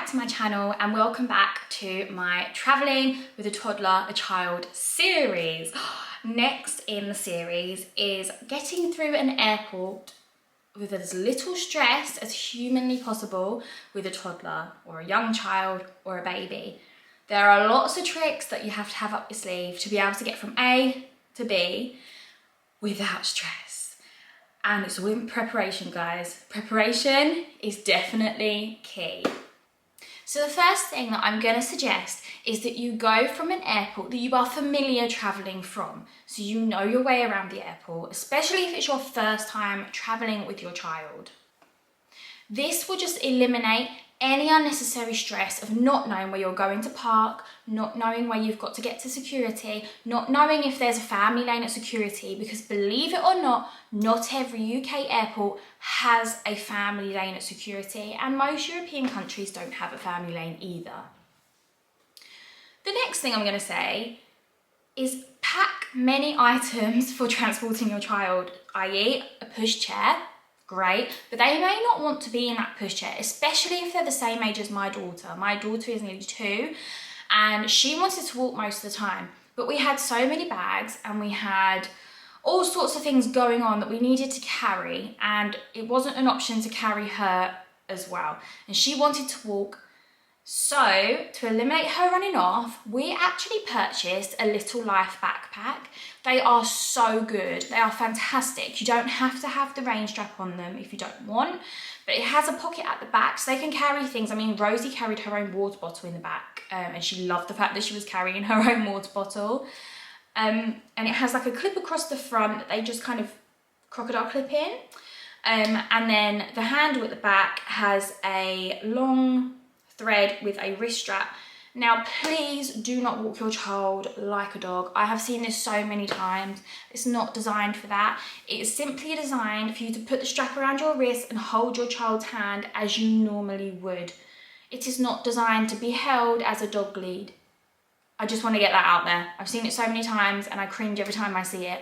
to my channel and welcome back to my Travelling with a Toddler, a Child series. Next in the series is getting through an airport with as little stress as humanly possible with a toddler or a young child or a baby. There are lots of tricks that you have to have up your sleeve to be able to get from A to B without stress. And it's all in preparation, guys. Preparation is definitely key. So the first thing that I'm going to suggest is that you go from an airport that you are familiar travelling from. So you know your way around the airport, especially if it's your first time travelling with your child. This will just eliminate any unnecessary stress of not knowing where you're going to park, not knowing where you've got to get to security, not knowing if there's a family lane at security, because believe it or not, not every UK airport has a family lane at security, and most European countries don't have a family lane either. The next thing I'm going to say is pack many items for transporting your child, i.e. a pushchair. Great, but they may not want to be in that pushchair, especially if they're the same age as my daughter. My daughter is nearly 2 and she wanted to walk most of the time, but we had so many bags and we had all sorts of things going on that we needed to carry, and it wasn't an option to carry her as well, and she wanted to walk. So to eliminate her running off, we actually purchased a Little Life backpack. They are so good. They are fantastic. You don't have to have the rain strap on them if you don't want, but it has a pocket at the back so they can carry things. I mean, Rosie carried her own water bottle in the back, and she loved the fact that she was carrying her own water bottle. And it has like a clip across the front that they just kind of crocodile clip in. And then the handle at the back has a long thread with a wrist strap. Now, please do not walk your child like a dog. I have seen this so many times. It's not designed for that. It is simply designed for you to put the strap around your wrist and hold your child's hand as you normally would. It is not designed to be held as a dog lead. I just want to get that out there. I've seen it so many times and I cringe every time I see it.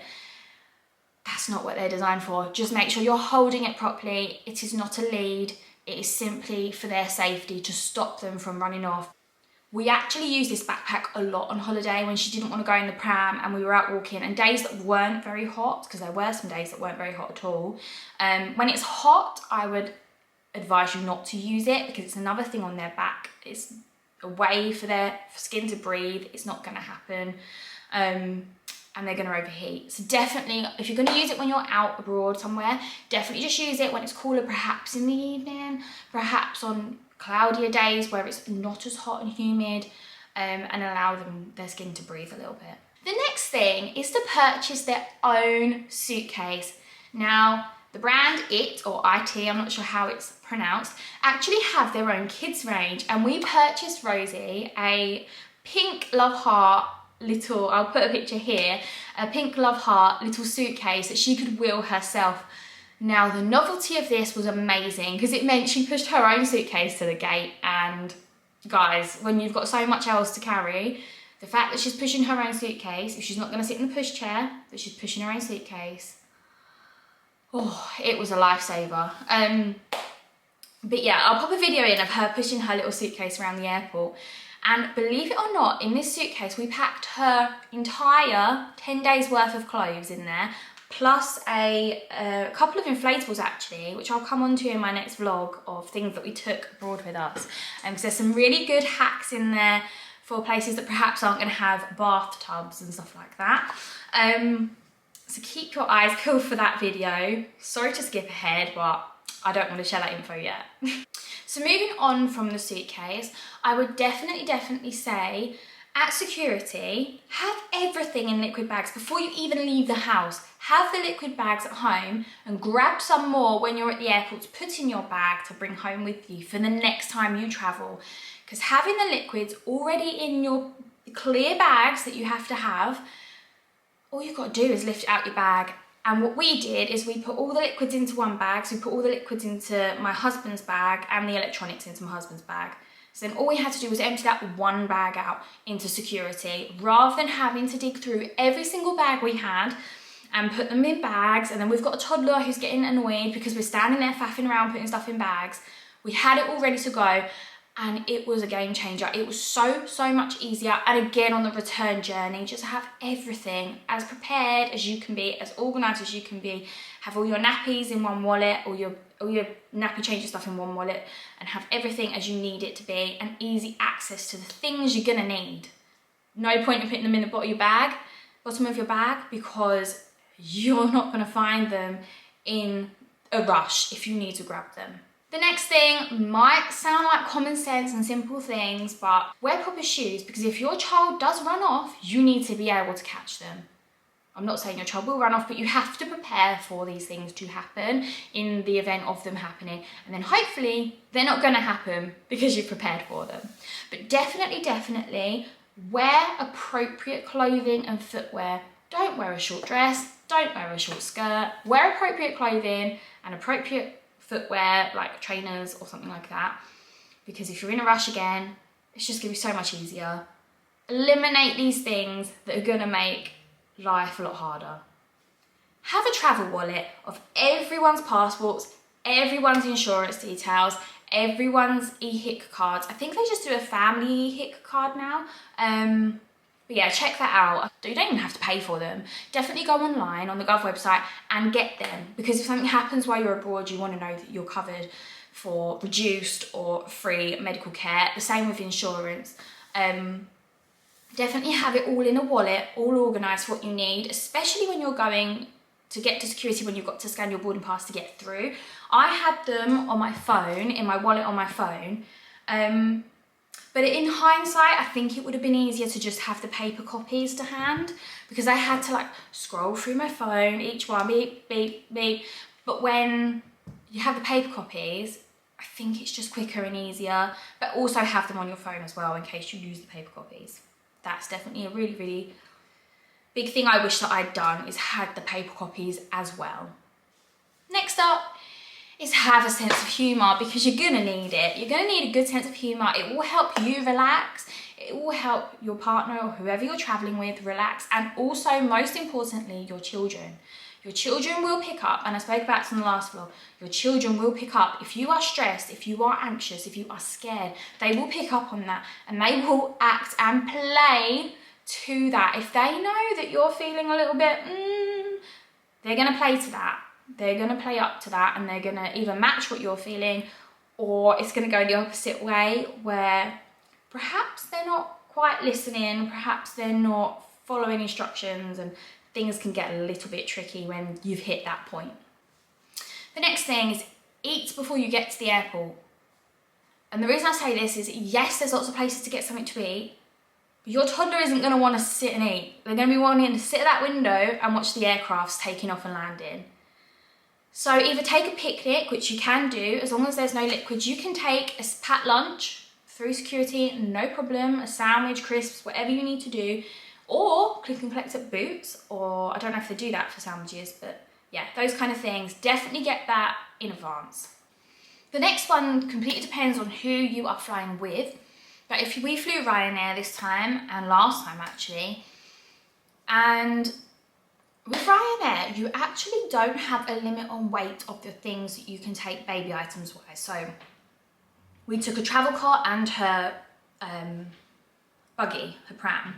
That's not what they're designed for. Just make sure you're holding it properly. It is not a lead. It is simply for their safety, to stop them from running off. We actually used this backpack a lot on holiday when she didn't want to go in the pram and we were out walking, and days that weren't very hot, because there were some days that weren't very hot at all. When it's hot, I would advise you not to use it, because it's another thing on their back. It's a way for their skin to breathe. It's not going to happen. And they're going to overheat. So definitely, if you're going to use it when you're out abroad somewhere, definitely just use it when it's cooler, perhaps in the evening, perhaps on cloudier days where it's not as hot and humid, and allow their skin to breathe a little bit. The next thing is to purchase their own suitcase. Now, the brand IT, or IT, I'm not sure how it's pronounced, actually have their own kids range, and we purchased Rosie a pink love heart little, I'll put a picture here, a pink love heart little suitcase that she could wheel herself. Now, the novelty of this was amazing because it meant she pushed her own suitcase to the gate, and guys, when you've got so much else to carry, the fact that she's pushing her own suitcase, if she's not going to sit in the pushchair, but she's pushing her own suitcase, oh, it was a lifesaver. But yeah, I'll pop a video in of her pushing her little suitcase around the airport. And believe it or not, in this suitcase, we packed her entire 10 days worth of clothes in there, plus a couple of inflatables actually, which I'll come on to in my next vlog of things that we took abroad with us. Because there's some really good hacks in there for places that perhaps aren't going to have bathtubs and stuff like that. So keep your eyes peeled for that video. Sorry to skip ahead, but I don't want to share that info yet. So moving on from the suitcase, I would definitely say at security, have everything in liquid bags before you even leave the house. Have the liquid bags at home and grab some more when you're at the airport to put in your bag to bring home with you for the next time you travel. Because having the liquids already in your clear bags that you have to have, all you've got to do is lift out your bag. And what we did is we put all the liquids into one bag. So we put all the liquids into my husband's bag and the electronics into my husband's bag. So then all we had to do was empty that one bag out into security, rather than having to dig through every single bag we had and put them in bags. And then we've got a toddler who's getting annoyed because we're standing there faffing around putting stuff in bags. We had it all ready to go. and it was a game changer. It was so much easier. And again, on the return journey, just have everything as prepared as you can be, as organised as you can be. Have all your nappies in one wallet, all your nappy changing stuff in one wallet, and have everything as you need it to be, and easy access to the things you're gonna need. No point in putting them in the bottom of your bag, because you're not gonna find them in a rush if you need to grab them. The next thing might sound like common sense and simple things, but wear proper shoes, because if your child does run off, you need to be able to catch them. I'm not saying your child will run off, but you have to prepare for these things to happen in the event of them happening. And then hopefully they're not gonna happen because you've prepared for them. But definitely wear appropriate clothing and footwear. Don't wear a short dress, don't wear a short skirt. Wear appropriate clothing and appropriate footwear, like trainers or something like that, because if you're in a rush again, it's just gonna be so much easier. Eliminate these things that are gonna make life a lot harder. Have a travel wallet of everyone's passports, everyone's insurance details, everyone's e-HIC cards. I think they just do a family e-HIC card now. But yeah, check that out. You don't even have to pay for them. Definitely go online on the Gov website and get them, because if something happens while you're abroad, you want to know that you're covered for reduced or free medical care. The same with insurance. Definitely have it all in a wallet, all organised, what you need, especially when you're going to get to security, when you've got to scan your boarding pass to get through. I had them on my phone, in my wallet on my phone. But in hindsight, I think it would have been easier to just have the paper copies to hand, because I had to like scroll through my phone, each one, beep, beep, beep. But when you have the paper copies, I think it's just quicker and easier, but also have them on your phone as well in case you lose the paper copies. That's definitely a really big thing I wish that I'd done, is had the paper copies as well. Next up is have a sense of humour, because you're gonna need it. You're gonna need a good sense of humour. It will help you relax. It will help your partner or whoever you're travelling with relax, and also, most importantly, your children. Your children will pick up, and I spoke about this in the last vlog, your children will pick up. If you are stressed, if you are anxious, if you are scared, they will pick up on that, and they will act and play to that. If they know that you're feeling a little bit, they're gonna play to that. They're gonna play up to that, and they're gonna either match what you're feeling, or it's gonna go the opposite way, where perhaps they're not quite listening, perhaps they're not following instructions, and things can get a little bit tricky when you've hit that point. The next thing is eat before you get to the airport. And the reason I say this is, yes, there's lots of places to get something to eat, but your toddler isn't gonna wanna sit and eat. They're gonna be wanting to sit at that window and watch the aircrafts taking off and landing. So either take a picnic, which you can do, as long as there's no liquids. You can take a packed lunch through security, no problem, a sandwich, crisps, whatever you need to do, or click and collect at Boots, or I don't know if they do that for sandwiches, but yeah, those kind of things. Definitely get that in advance. The next one completely depends on who you are flying with, but if we flew Ryanair this time, and last time actually, and with Ryanair, you actually don't have a limit on weight of the things that you can take baby items wise. So we took a travel cart and her buggy, her pram.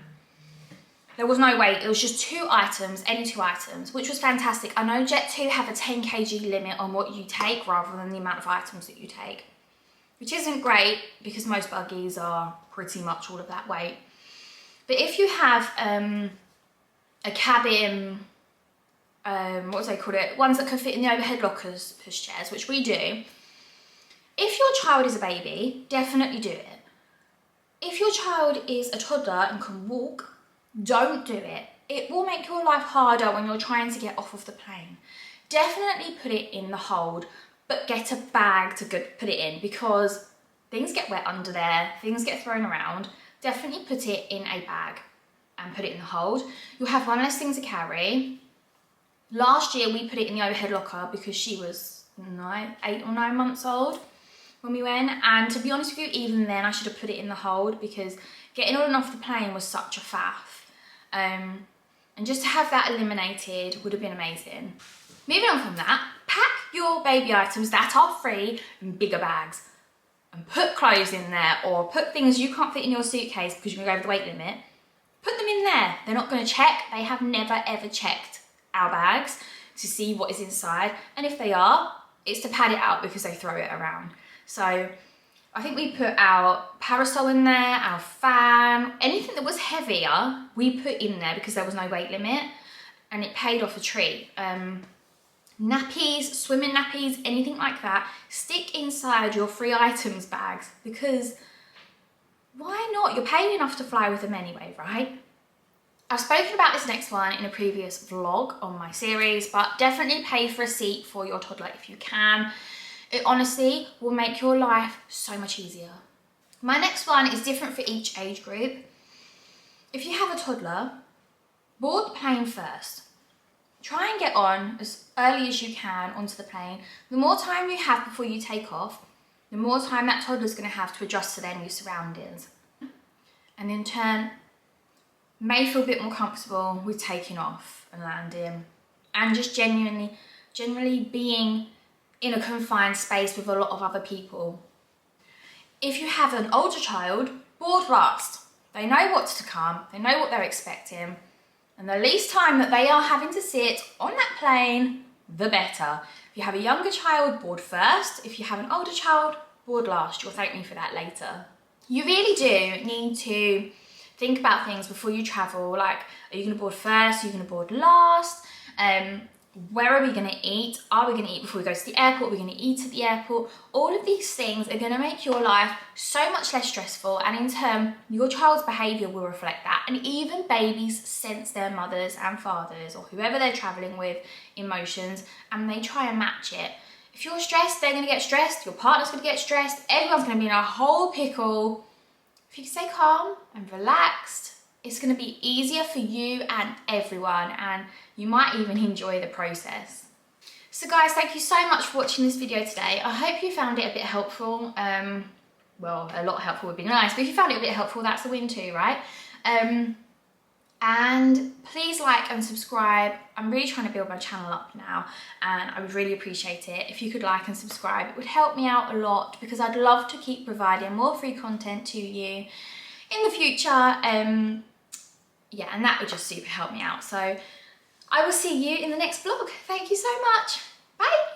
There was no weight, it was just 2 items, any 2 items, which was fantastic. I know Jet2 have a 10 kg limit on what you take rather than the amount of items that you take, which isn't great because most buggies are pretty much all of that weight. But if you have a cabin, what do they call it? Ones that can fit in the overhead lockers, pushchairs, which we do. If your child is a baby, definitely do it. If your child is a toddler and can walk, don't do it. It will make your life harder when you're trying to get off of the plane. Definitely put it in the hold, but get a bag to put it in, because things get wet under there, things get thrown around. Definitely put it in a bag and put it in the hold. You'll have one less thing to carry. Last year we put it in the overhead locker because she was 8 or 9 months old when we went, and to be honest with you, even then I should have put it in the hold, because getting on and off the plane was such a faff. And just to have that eliminated would have been amazing. Moving on from that, pack your baby items that are free in bigger bags. and put clothes in there, or put things you can't fit in your suitcase because you're going to go over the weight limit, put them in there. They're not going to check. They have never ever checked our bags to see what is inside. And if they are, it's to pad it out because they throw it around. So I think we put our parasol in there, our fan, anything that was heavier, we put in there because there was no weight limit, and it paid off a treat. Nappies, swimming nappies, anything like that, stick inside your free items bags because why not? You're paying enough to fly with them anyway, right? I've spoken about this next one in a previous vlog on my series, but definitely pay for a seat for your toddler if you can. It honestly will make your life so much easier. My next one is different for each age group. If you have a toddler, board the plane first. Try and get on as early as you can onto the plane. The more time you have before you take off, the more time that toddler's going to have to adjust to their new surroundings. And in turn, may feel a bit more comfortable with taking off and landing, and just generally being in a confined space with a lot of other people. If you have an older child, board last. They know what's to come, they know what they're expecting, and the least time that they are having to sit on that plane, the better. If you have a younger child, board first. If you have an older child, board last. You'll thank me for that later. You really do need to think about things before you travel, like, are you going to board first, are you going to board last, where are we going to eat, are we going to eat before we go to the airport, are we going to eat at the airport? All of these things are going to make your life so much less stressful, and in turn, your child's behaviour will reflect that. And even babies sense their mothers and fathers, or whoever they're travelling with, emotions, and they try and match it. If you're stressed, they're going to get stressed, your partner's going to get stressed, everyone's going to be in a whole pickle. If you stay calm and relaxed, it's going to be easier for you and everyone, and you might even enjoy the process. So guys, thank you so much for watching this video today. I hope you found it a bit helpful. Well, a lot helpful would be nice, but if you found it a bit helpful, that's a win too, right? And please like and subscribe. I'm really trying to build my channel up now, and I would really appreciate it if you could like and subscribe. It would help me out a lot because I'd love to keep providing more free content to you in the future. Yeah, and that would just super help me out. So I will see you in the next vlog. Thank you so much. Bye.